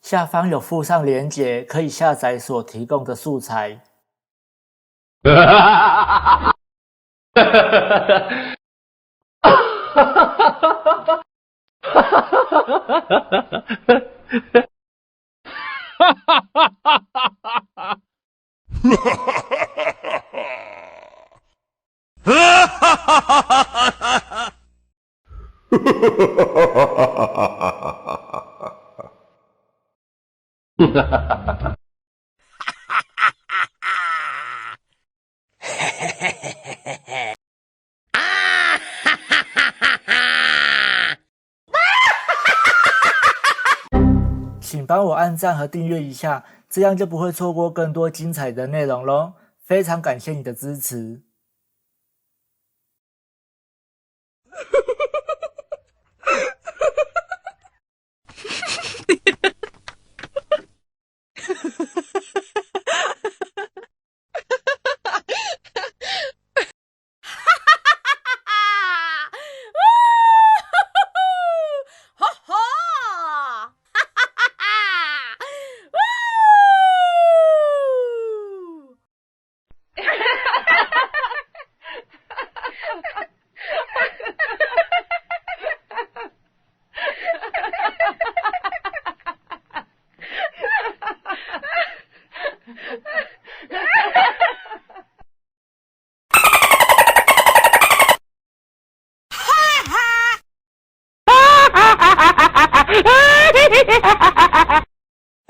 下方有附上连结，可以下载所提供的素材。请帮我按赞和订阅一下，这样就不会错过更多精彩的内容咯。非常感谢你的支持。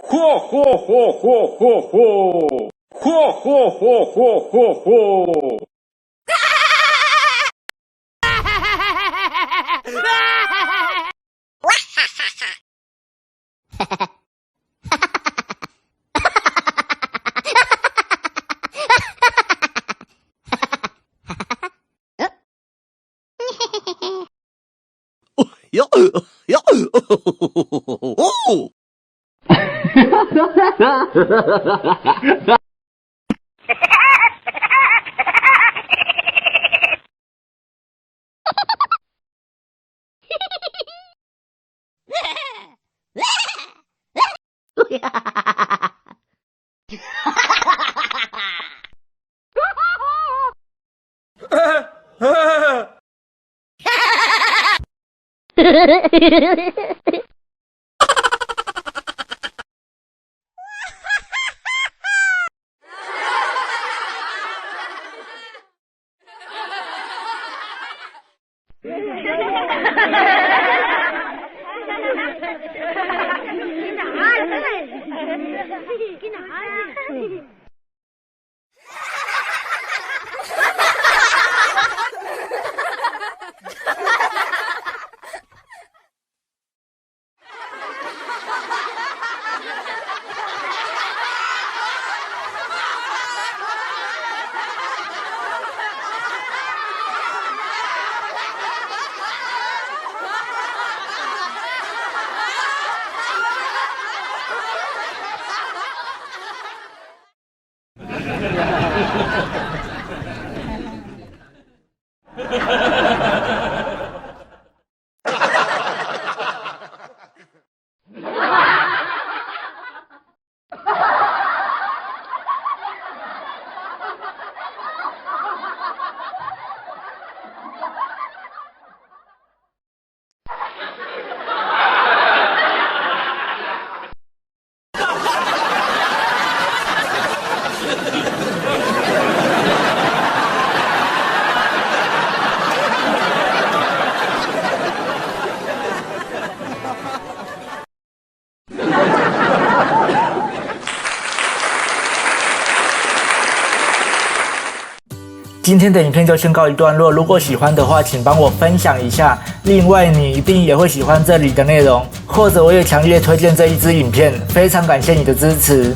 嚯嚯嚯嚯嚯嚯！嚯嚯嚯嚯嚯嚯！哟哟哦！给哪去？今天的影片就先告一段落，如果喜欢的话，请帮我分享一下。另外，你一定也会喜欢这里的内容，或者我也强烈推荐这一支影片，非常感谢你的支持。